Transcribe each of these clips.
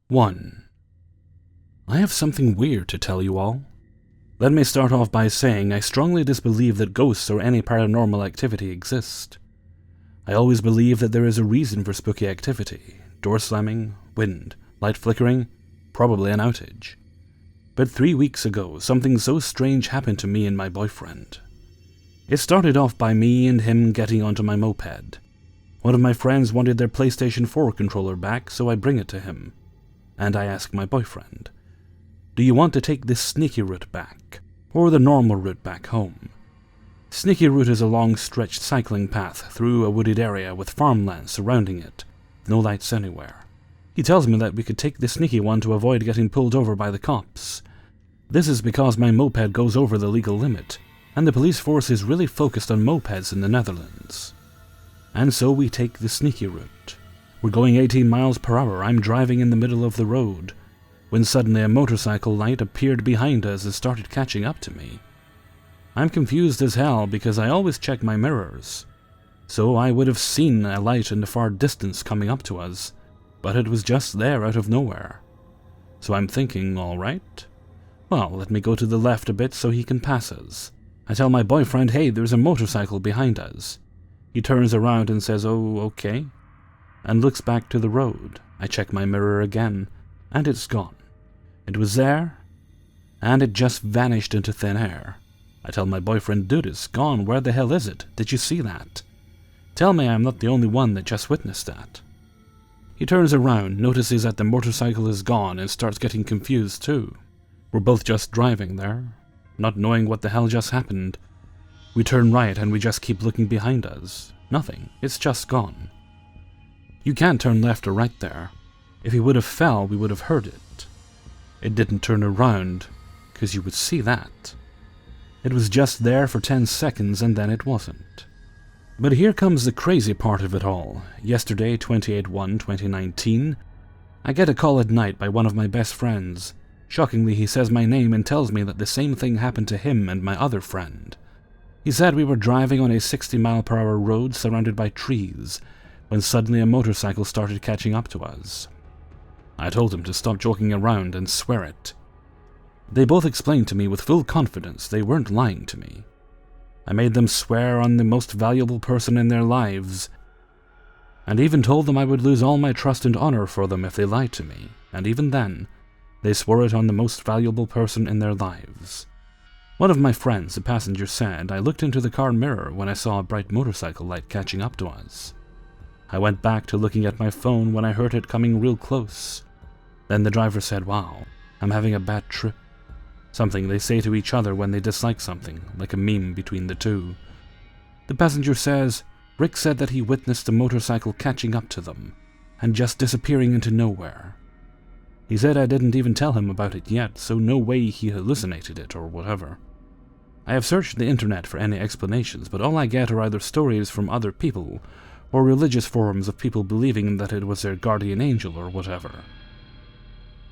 1. I have something weird to tell you all. Let me start off by saying I strongly disbelieve that ghosts or any paranormal activity exist. I always believe that there is a reason for spooky activity: door slamming, wind, light flickering, probably an outage. But 3 weeks ago, something so strange happened to me and my boyfriend. It started off by me and him getting onto my moped. One of my friends wanted their PlayStation 4 controller back, so I bring it to him. And I ask my boyfriend, "Do you want to take this sneaky route back, or the normal route back home?" Sneaky route is a long stretched cycling path through a wooded area with farmland surrounding it, no lights anywhere. He tells me that we could take the sneaky one to avoid getting pulled over by the cops. This is because my moped goes over the legal limit, and the police force is really focused on mopeds in the Netherlands. And so we take the sneaky route. We're going 18 miles per hour. I'm driving in the middle of the road, when suddenly a motorcycle light appeared behind us and started catching up to me. I'm confused as hell because I always check my mirrors, so I would have seen a light in the far distance coming up to us, but it was just there out of nowhere. So I'm thinking, alright, well, let me go to the left a bit so he can pass us. I tell my boyfriend, hey, there's a motorcycle behind us. He turns around and says, oh, okay, and looks back to the road. I check my mirror again, and it's gone. It was there, and it just vanished into thin air. I tell my boyfriend, dude, it's gone. Where the hell is it? Did you see that? Tell me I'm not the only one that just witnessed that. He turns around, notices that the motorcycle is gone, and starts getting confused too. We're both just driving there, not knowing what the hell just happened. We turn right and we just keep looking behind us. Nothing. It's just gone. You can't turn left or right there. If he would have fell, we would have heard it. It didn't turn around, 'cause you would see that. It was just there for 10 seconds and then it wasn't. But here comes the crazy part of it all. Yesterday, 28/1/2019, I get a call at night by one of my best friends. Shockingly, he says my name and tells me that the same thing happened to him and my other friend. He said we were driving on a 60-mile-per-hour road surrounded by trees, when suddenly a motorcycle started catching up to us. I told him to stop joking around and swear it. They both explained to me with full confidence they weren't lying to me. I made them swear on the most valuable person in their lives, and even told them I would lose all my trust and honor for them if they lied to me, and even then, they swore it on the most valuable person in their lives. One of my friends, a passenger, said, I looked into the car mirror when I saw a bright motorcycle light catching up to us. I went back to looking at my phone when I heard it coming real close. Then the driver said, wow, I'm having a bad trip. Something they say to each other when they dislike something, like a meme between the two. The passenger says, Rick said that he witnessed the motorcycle catching up to them, and just disappearing into nowhere. He said I didn't even tell him about it yet, so no way he hallucinated it or whatever. I have searched the internet for any explanations, but all I get are either stories from other people, or religious forums of people believing that it was their guardian angel or whatever.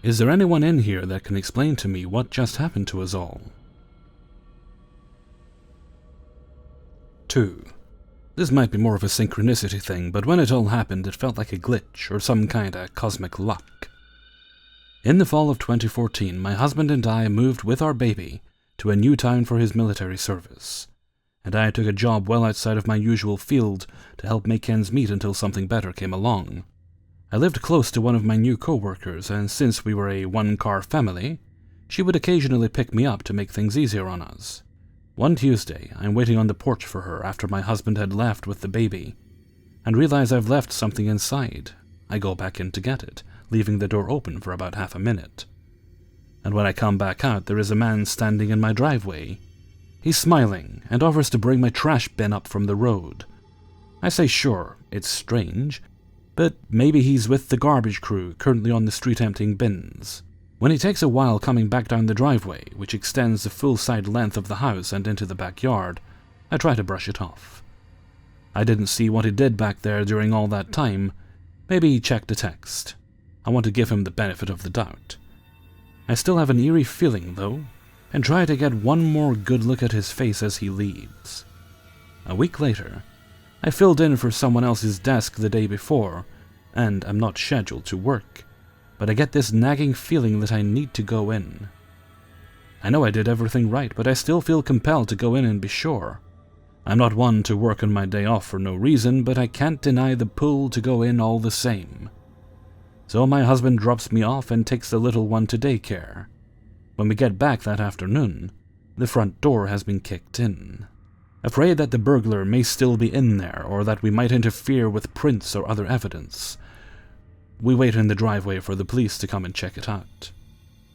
Is there anyone in here that can explain to me what just happened to us all? 2. This might be more of a synchronicity thing, but when it all happened it felt like a glitch or some kinda cosmic luck. In the fall of 2014, my husband and I moved with our baby to a new town for his military service, and I took a job well outside of my usual field to help make ends meet until something better came along. I lived close to one of my new co-workers, and since we were a one-car family, she would occasionally pick me up to make things easier on us. One Tuesday, I'm waiting on the porch for her after my husband had left with the baby, and realize I've left something inside. I go back in to get it, leaving the door open for about half a minute. And when I come back out, there is a man standing in my driveway. He's smiling and offers to bring my trash bin up from the road. I say sure, it's strange, but maybe he's with the garbage crew currently on the street emptying bins. When he takes a while coming back down the driveway, which extends the full side length of the house and into the backyard, I try to brush it off. I didn't see what he did back there during all that time. Maybe he checked a text. I want to give him the benefit of the doubt. I still have an eerie feeling, though, and try to get one more good look at his face as he leaves. A week later, I filled in for someone else's desk the day before, and am not scheduled to work. but I get this nagging feeling that I need to go in. I know I did everything right, but I still feel compelled to go in and be sure. I'm not one to work on my day off for no reason, but I can't deny the pull to go in all the same. So my husband drops me off and takes the little one to daycare. When we get back that afternoon, the front door has been kicked in. Afraid that the burglar may still be in there, or that we might interfere with prints or other evidence, we wait in the driveway for the police to come and check it out.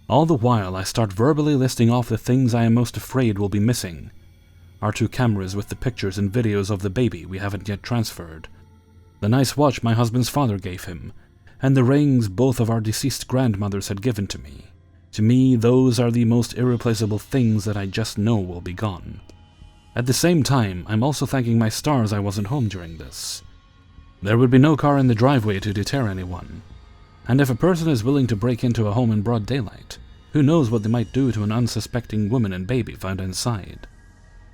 All the while, I start verbally listing off the things I am most afraid will be missing. Our 2 cameras with the pictures and videos of the baby we haven't yet transferred, the nice watch my husband's father gave him, and the rings both of our deceased grandmothers had given to me. To me, those are the most irreplaceable things that I just know will be gone. At the same time, I'm also thanking my stars I wasn't home during this. There would be no car in the driveway to deter anyone. And if a person is willing to break into a home in broad daylight, who knows what they might do to an unsuspecting woman and baby found inside.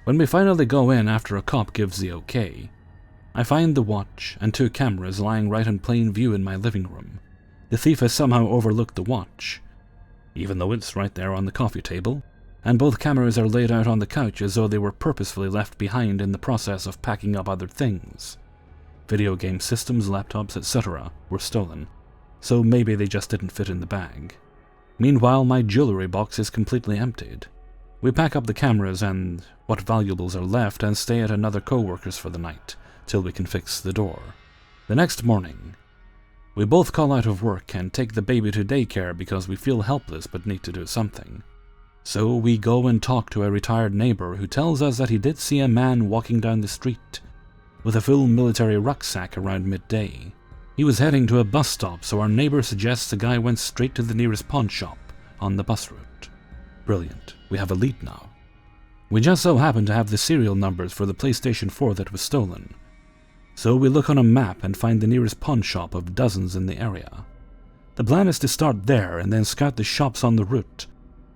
When we finally go in after a cop gives the okay, I find the watch and 2 cameras lying right in plain view in my living room. The thief has somehow overlooked the watch, even though it's right there on the coffee table, and both cameras are laid out on the couch as though they were purposefully left behind in the process of packing up other things. Video game systems, laptops, etc. were stolen, so maybe they just didn't fit in the bag. Meanwhile, my jewelry box is completely emptied. We pack up the cameras and what valuables are left and stay at another co-worker's for the night, till we can fix the door. The next morning, we both call out of work and take the baby to daycare because we feel helpless but need to do something. So we go and talk to a retired neighbor who tells us that he did see a man walking down the street with a full military rucksack around midday. He was heading to a bus stop, so our neighbor suggests the guy went straight to the nearest pawn shop on the bus route. Brilliant. We have a lead now. We just so happen to have the serial numbers for the PlayStation 4 that was stolen. So we look on a map and find the nearest pawn shop of dozens in the area. The plan is to start there and then scout the shops on the route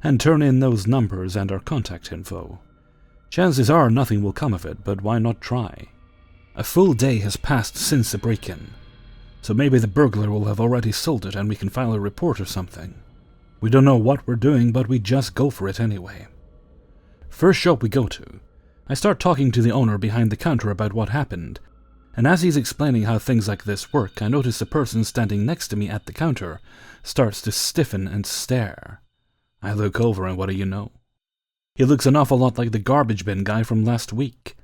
and turn in those numbers and our contact info. Chances are nothing will come of it, but why not try? A full day has passed since the break-in, so maybe the burglar will have already sold it and we can file a report or something. We don't know what we're doing, but we just go for it anyway. First shop we go to, I start talking to the owner behind the counter about what happened, and as he's explaining how things like this work, I notice the person standing next to me at the counter starts to stiffen and stare. I look over and what do you know? He looks an awful lot like the garbage bin guy from last week,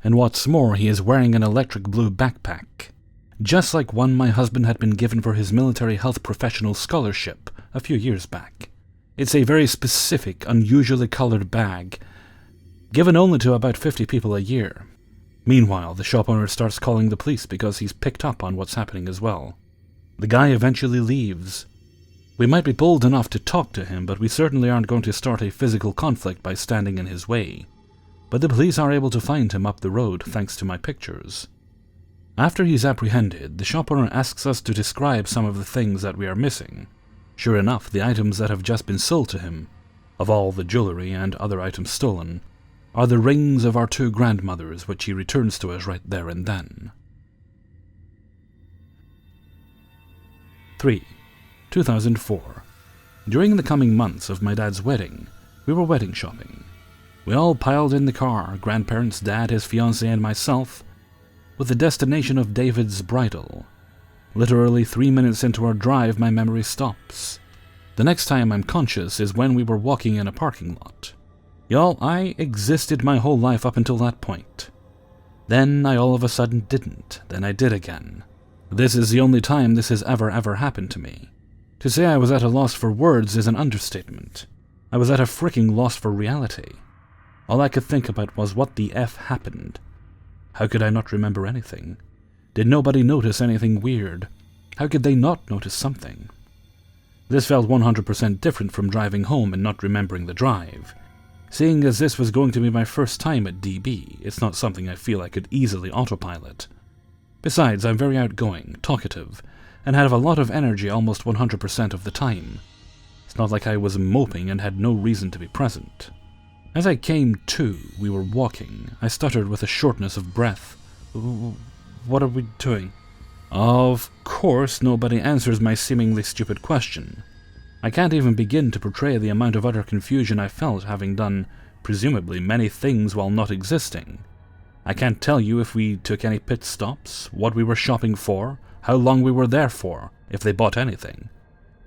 and what's more, he is wearing an electric blue backpack, just like one my husband had been given for his military health professional scholarship a few years back. It's a very specific, unusually colored bag, given only to about 50 people a year. Meanwhile, the shop owner starts calling the police because he's picked up on what's happening as well. The guy eventually leaves. We might be bold enough to talk to him, but we certainly aren't going to start a physical conflict by standing in his way. But the police are able to find him up the road thanks to my pictures. After he's apprehended, the shop owner asks us to describe some of the things that we are missing. Sure enough, the items that have just been sold to him, of all the jewelry and other items stolen, are the rings of our 2 grandmothers, which he returns to us right there and then. 3. 2004. During the coming months of my dad's wedding, we were wedding shopping. We all piled in the car, grandparents, dad, his fiancée, and myself, with the destination of David's bridal. Literally 3 minutes into our drive, my memory stops. The next time I'm conscious is when we were walking in a parking lot. Y'all, I existed my whole life up until that point. Then I all of a sudden didn't, then I did again. This is the only time this has ever happened to me. To say I was at a loss for words is an understatement. I was at a freaking loss for reality. All I could think about was what the F happened. How could I not remember anything? Did nobody notice anything weird? How could they not notice something? This felt 100% different from driving home and not remembering the drive. Seeing as this was going to be my first time at DB, it's not something I feel I could easily autopilot. Besides, I'm very outgoing, talkative, and have a lot of energy almost 100% of the time. It's not like I was moping and had no reason to be present. As I came to, we were walking. I stuttered with a shortness of breath. What are we doing? Of course, nobody answers my seemingly stupid question. I can't even begin to portray the amount of utter confusion I felt having done, presumably, many things while not existing. I can't tell you if we took any pit stops, what we were shopping for, how long we were there for, if they bought anything,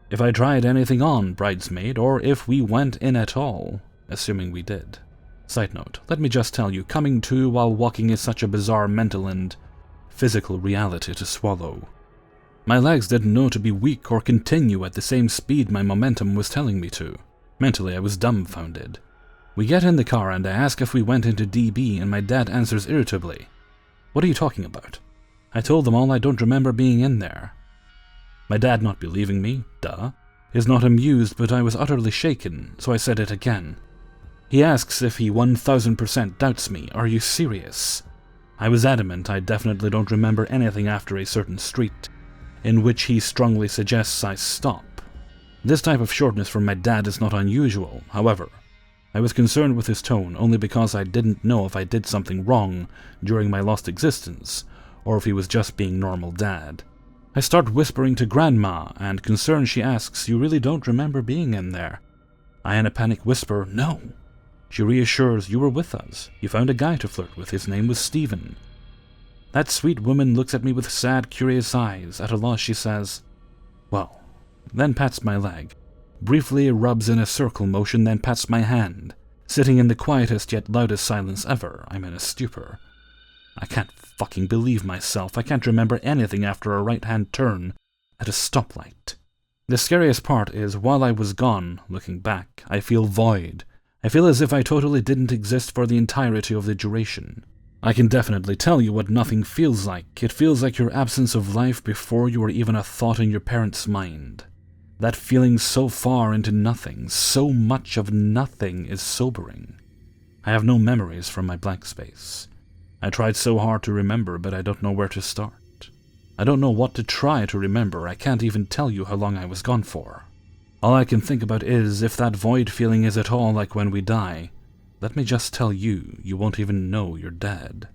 if I tried anything on, bridesmaid, or if we went in at all, assuming we did. Side note, let me just tell you, coming to while walking is such a bizarre mental and physical reality to swallow. My legs didn't know to be weak or continue at the same speed my momentum was telling me to. Mentally, I was dumbfounded. We get in the car and I ask if we went into DB, and my dad answers irritably, "What are you talking about?" I told them all I don't remember being in there. My dad, not believing me, is not amused, but I was utterly shaken, so I said it again. He asks if he 1000% doubts me. Are you serious? I was adamant I definitely don't remember anything after a certain street, in which he strongly suggests I stop. This type of shortness from my dad is not unusual, however. I was concerned with his tone only because I didn't know if I did something wrong during my lost existence, or if he was just being normal dad. I start whispering to Grandma, and concerned she asks, "You really don't remember being in there?" I in a panic whisper, "No." She reassures, "You were with us. You found a guy to flirt with. His name was Stephen." That sweet woman looks at me with sad, curious eyes. At a loss, she says, "Well," then pats my leg. Briefly rubs in a circle motion, then pats my hand. Sitting in the quietest yet loudest silence ever, I'm in a stupor. I can't fucking believe myself. I can't remember anything after a right-hand turn at a stoplight. The scariest part is, while I was gone, looking back, I feel void. I feel as if I totally didn't exist for the entirety of the duration. I can definitely tell you what nothing feels like. It feels like your absence of life before you were even a thought in your parents' mind. That feeling so far into nothing, so much of nothing, is sobering. I have no memories from my blank space. I tried so hard to remember, but I don't know where to start. I don't know what to try to remember. I can't even tell you how long I was gone for. All I can think about is, if that void feeling is at all like when we die, let me just tell you, you won't even know you're dead.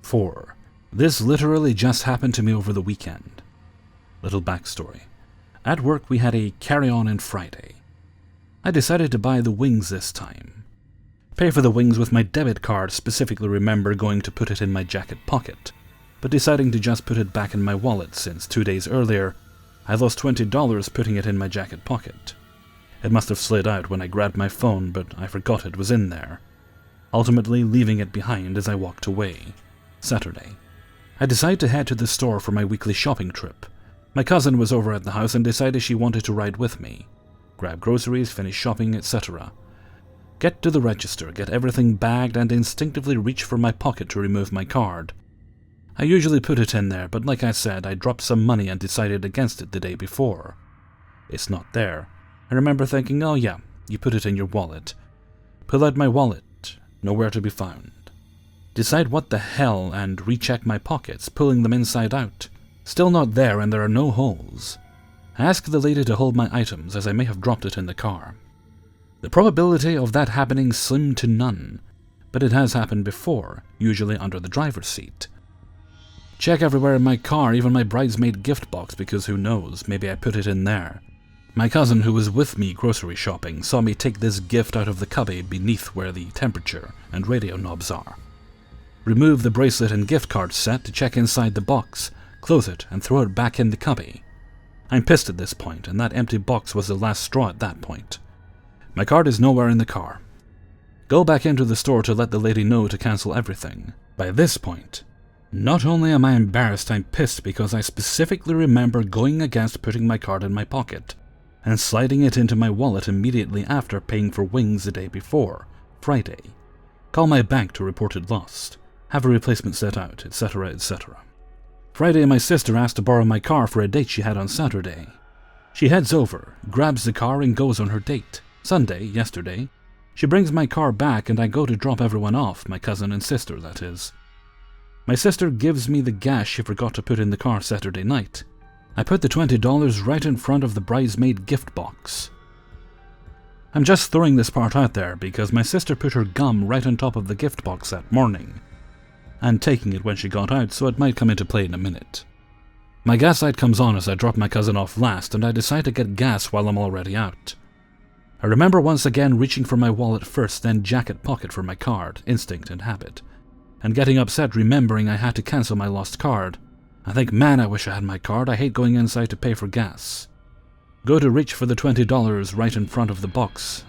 4. This literally just happened to me over the weekend. Little backstory. At work we had a carry-on on Friday. I decided to buy the wings this time. Pay for the wings with my debit card, specifically remember going to put it in my jacket pocket, but deciding to just put it back in my wallet since 2 days earlier I lost $20 putting it in my jacket pocket. It must have slid out when I grabbed my phone, but I forgot it was in there, ultimately leaving it behind as I walked away. Saturday. I decided to head to the store for my weekly shopping trip. My cousin was over at the house and decided she wanted to ride with me. Grab groceries, finish shopping, etc. Get to the register, get everything bagged, and instinctively reach for my pocket to remove my card. I usually put it in there, but like I said, I dropped some money and decided against it the day before. It's not there. I remember thinking, oh yeah, you put it in your wallet. Pull out my wallet, nowhere to be found. Decide what the hell and recheck my pockets, pulling them inside out. Still not there, and there are no holes. I ask the lady to hold my items, as I may have dropped it in the car. The probability of that happening slim to none, but it has happened before, usually under the driver's seat. Check everywhere in my car, even my bridesmaid gift box, because who knows, maybe I put it in there. My cousin, who was with me grocery shopping, saw me take this gift out of the cubby beneath where the temperature and radio knobs are. Remove the bracelet and gift card set to check inside the box, close it, and throw it back in the cubby. I'm pissed at this point, and that empty box was the last straw at that point. My card is nowhere in the car. Go back into the store to let the lady know to cancel everything. By this point, not only am I embarrassed, I'm pissed because I specifically remember going against putting my card in my pocket and sliding it into my wallet immediately after paying for wings the day before, Friday. Call my bank to report it lost. Have a replacement set out, etc., etc. Friday, my sister asked to borrow my car for a date she had on Saturday. She heads over, grabs the car, and goes on her date. Sunday, yesterday, she brings my car back and I go to drop everyone off, my cousin and sister, that is. My sister gives me the gas she forgot to put in the car Saturday night. I put the $20 right in front of the bridesmaid gift box. I'm just throwing this part out there because my sister put her gum right on top of the gift box that morning. and taking it when she got out, so it might come into play in a minute. My gas light comes on as I drop my cousin off last, and I decide to get gas while I'm already out. I remember once again reaching for my wallet first, then jacket pocket for my card, instinct and habit, and getting upset remembering I had to cancel my lost card. I think, man, I wish I had my card. I hate going inside to pay for gas. Go to reach for the $20 right in front of the box,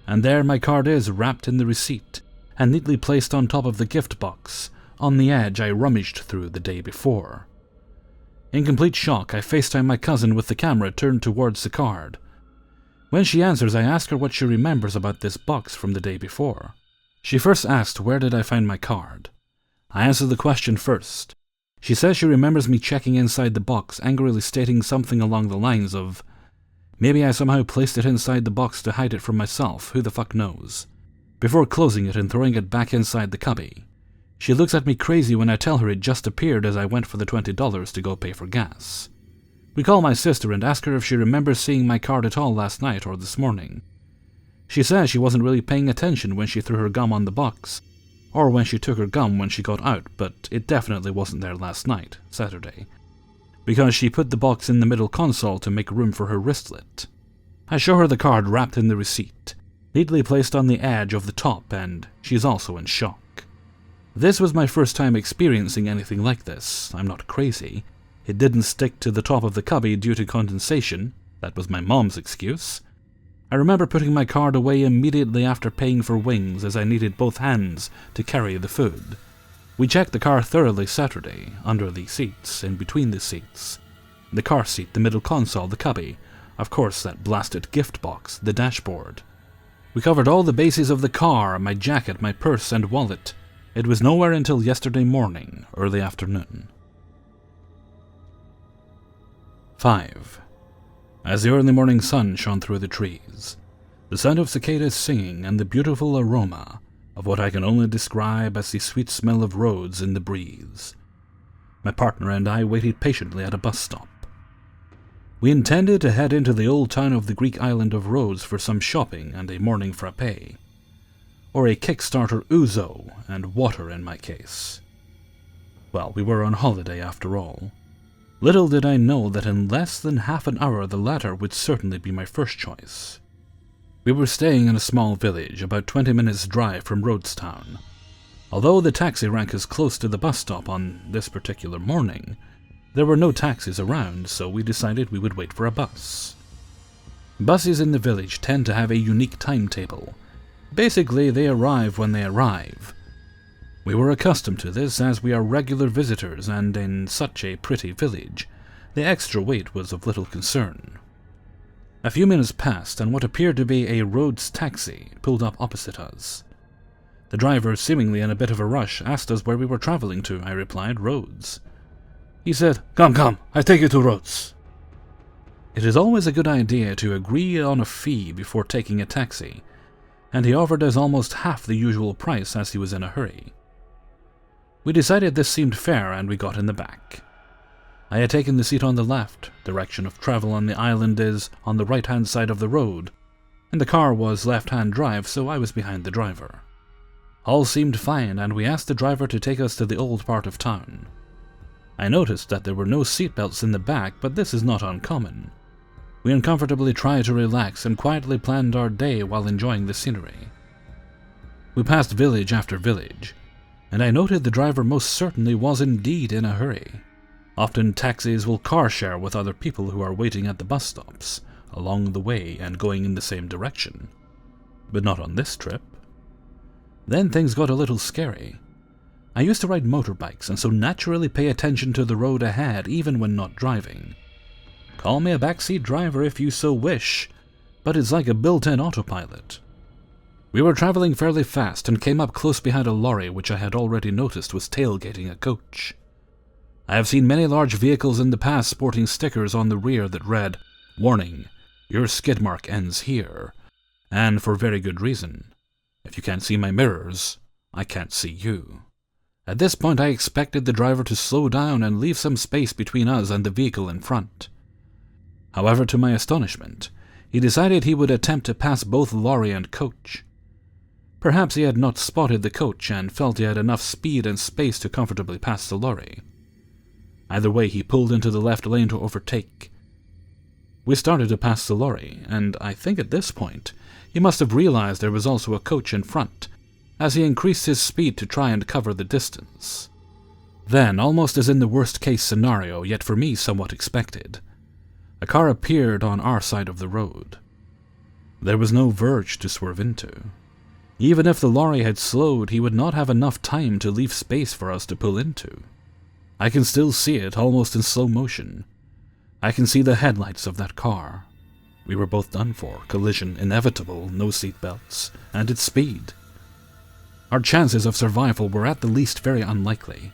and there my card is, wrapped in the receipt, and neatly placed on top of the gift box, on the edge I rummaged through the day before. In complete shock, I FaceTime my cousin with the camera turned towards the card. When she answers, I ask her what she remembers about this box from the day before. She first asked where did I find my card. I answer the question first. She says she remembers me checking inside the box, angrily stating something along the lines of, "Maybe I somehow placed it inside the box to hide it from myself, who the fuck knows," before closing it and throwing it back inside the cubby. She looks at me crazy when I tell her it just appeared as I went for the $20 to go pay for gas. We call my sister and ask her if she remembers seeing my card at all last night or this morning. She says she wasn't really paying attention when she threw her gum on the box, or when she took her gum when she got out, but it definitely wasn't there last night, Saturday, because she put the box in the middle console to make room for her wristlet. I show her the card wrapped in the receipt, neatly placed on the edge of the top, and she's also in shock. This was my first time experiencing anything like this. I'm not crazy. It didn't stick to the top of the cubby due to condensation. That was my mom's excuse. I remember putting my card away immediately after paying for wings, as I needed both hands to carry the food. We checked the car thoroughly Saturday, under the seats, in between the seats. The car seat, the middle console, the cubby, of course that blasted gift box, the dashboard. We covered all the bases of the car, my jacket, my purse and wallet. It was nowhere until yesterday morning, early afternoon. 5. As the early morning sun shone through the trees, the sound of cicadas singing and the beautiful aroma of what I can only describe as the sweet smell of roads in the breeze, my partner and I waited patiently at a bus stop. We intended to head into the old town of the Greek island of Rhodes for some shopping and a morning frappe, or a Kickstarter ouzo and water in my case. Well, we were on holiday after all. Little did I know that in less than half an hour the latter would certainly be my first choice. We were staying in a small village, about 20 minutes' drive from Rhodestown. Although the taxi rank is close to the bus stop on this particular morning, there were no taxis around, so we decided we would wait for a bus. Buses in the village tend to have a unique timetable. Basically, they arrive when they arrive. We were accustomed to this as we are regular visitors, and in such a pretty village, the extra wait was of little concern. A few minutes passed, and what appeared to be a Rhodes taxi pulled up opposite us. The driver, seemingly in a bit of a rush, asked us where we were traveling to. I replied, Rhodes. He said, Come, I take you to Rhodes." It is always a good idea to agree on a fee before taking a taxi, and he offered us almost half the usual price as he was in a hurry. We decided this seemed fair, and we got in the back. I had taken the seat on the left. Direction of travel on the island is on the right-hand side of the road, and the car was left-hand drive, so I was behind the driver. All seemed fine, and we asked the driver to take us to the old part of town. I noticed that there were no seatbelts in the back, but this is not uncommon. We uncomfortably tried to relax and quietly planned our day while enjoying the scenery. We passed village after village, and I noted the driver most certainly was indeed in a hurry. Often taxis will car share with other people who are waiting at the bus stops, along the way and going in the same direction. But not on this trip. Then things got a little scary. I used to ride motorbikes and so naturally pay attention to the road ahead even when not driving. Call me a backseat driver if you so wish, but it's like a built-in autopilot. We were traveling fairly fast and came up close behind a lorry which I had already noticed was tailgating a coach. I have seen many large vehicles in the past sporting stickers on the rear that read, "Warning, your skid mark ends here," and for very good reason. If you can't see my mirrors, I can't see you. At this point I expected the driver to slow down and leave some space between us and the vehicle in front. However, to my astonishment, he decided he would attempt to pass both lorry and coach. Perhaps he had not spotted the coach and felt he had enough speed and space to comfortably pass the lorry. Either way, he pulled into the left lane to overtake. We started to pass the lorry, and I think at this point, he must have realized there was also a coach in front, as he increased his speed to try and cover the distance. Then, almost as in the worst-case scenario, yet for me somewhat expected, a car appeared on our side of the road. There was no verge to swerve into. Even if the lorry had slowed, he would not have enough time to leave space for us to pull into. I can still see it, almost in slow motion. I can see the headlights of that car. We were both done for, collision inevitable, no seatbelts, and its speed. Our chances of survival were at the least very unlikely.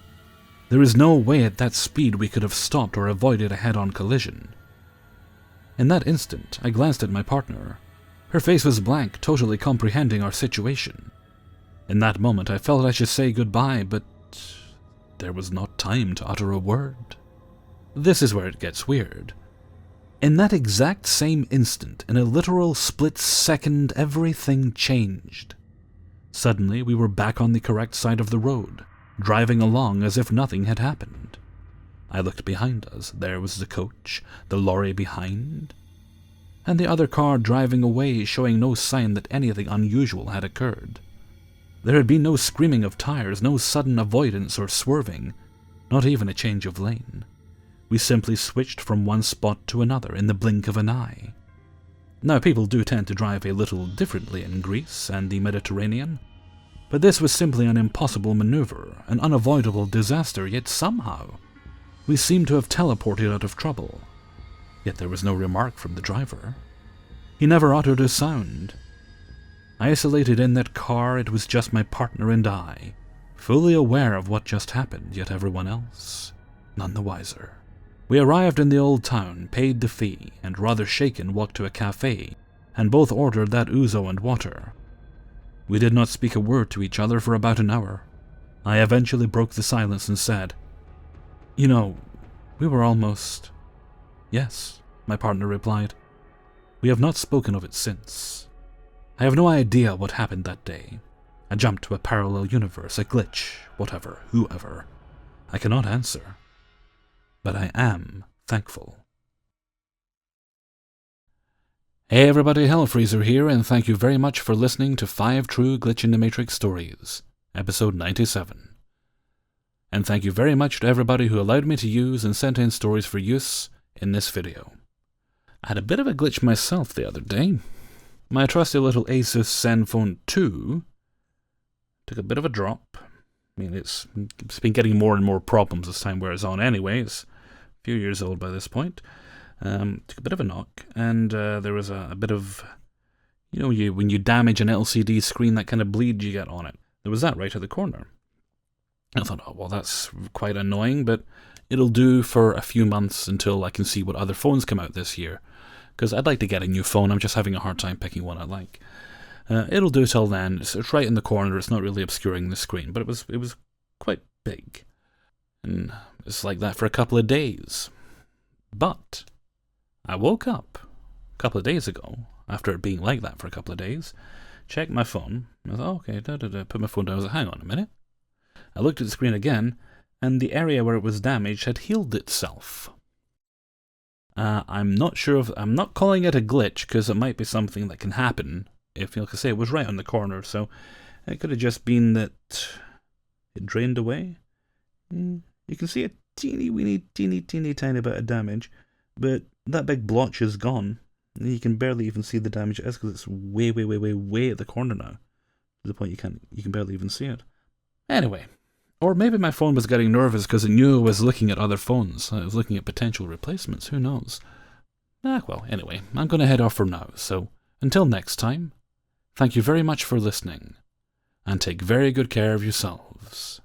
There is no way at that speed we could have stopped or avoided a head-on collision. In that instant, I glanced at my partner. Her face was blank, totally comprehending our situation. In that moment, I felt I should say goodbye, but there was not time to utter a word. This is where it gets weird. In that exact same instant, in a literal split second, everything changed. Suddenly, we were back on the correct side of the road, driving along as if nothing had happened. I looked behind us. There was the coach, the lorry behind, and the other car driving away, showing no sign that anything unusual had occurred. There had been no screaming of tires, no sudden avoidance or swerving, not even a change of lane. We simply switched from one spot to another in the blink of an eye. Now, people do tend to drive a little differently in Greece and the Mediterranean, but this was simply an impossible maneuver, an unavoidable disaster, yet somehow we seemed to have teleported out of trouble. Yet there was no remark from the driver. He never uttered a sound. Isolated in that car, it was just my partner and I, fully aware of what just happened, yet everyone else none the wiser. We arrived in the old town, paid the fee, and rather shaken walked to a cafe, and both ordered that ouzo and water. We did not speak a word to each other for about an hour. I eventually broke the silence and said, "You know, we were almost—" "Yes," my partner replied. "We have not spoken of it since. I have no idea what happened that day. I jumped to a parallel universe, a glitch, whatever, whoever. I cannot answer. But I am thankful." Hey everybody, Hellfreezer here, and thank you very much for listening to 5 True Glitch in the Matrix Stories, episode 97. And thank you very much to everybody who allowed me to use and sent in stories for use in this video. I had a bit of a glitch myself the other day. My trusty little Asus Zenfone 2 took a bit of a drop. I mean, it's been getting more and more problems as time wears on anyway. It's a few years old by this point. Took a bit of a knock, and there was a bit of, when you damage an LCD screen, that kind of bleed you get on it. There was that right at the corner. I thought, oh, well, that's quite annoying, but it'll do for a few months until I can see what other phones come out this year. Because I'd like to get a new phone, I'm just having a hard time picking one I like. It'll do till then. It's right in the corner, it's not really obscuring the screen, but it was quite big. And it's like that for a couple of days. But I woke up a couple of days ago, after it being like that for a couple of days, checked my phone, I thought, okay, put my phone down, I was like, hang on a minute. I looked at the screen again, and the area where it was damaged had healed itself. I'm not sure if, I'm not calling it a glitch, because it might be something that can happen, if, like I say, it was right on the corner, so it could have just been that it drained away. You can see a teeny tiny bit of damage, but that big blotch is gone. You can barely even see the damage it is, because it's way at the corner now, to the point you can barely even see it. Anyway, or maybe my phone was getting nervous because it knew I was looking at other phones. I was looking at potential replacements, who knows. Well, anyway, I'm going to head off for now, so until next time, thank you very much for listening, and take very good care of yourselves.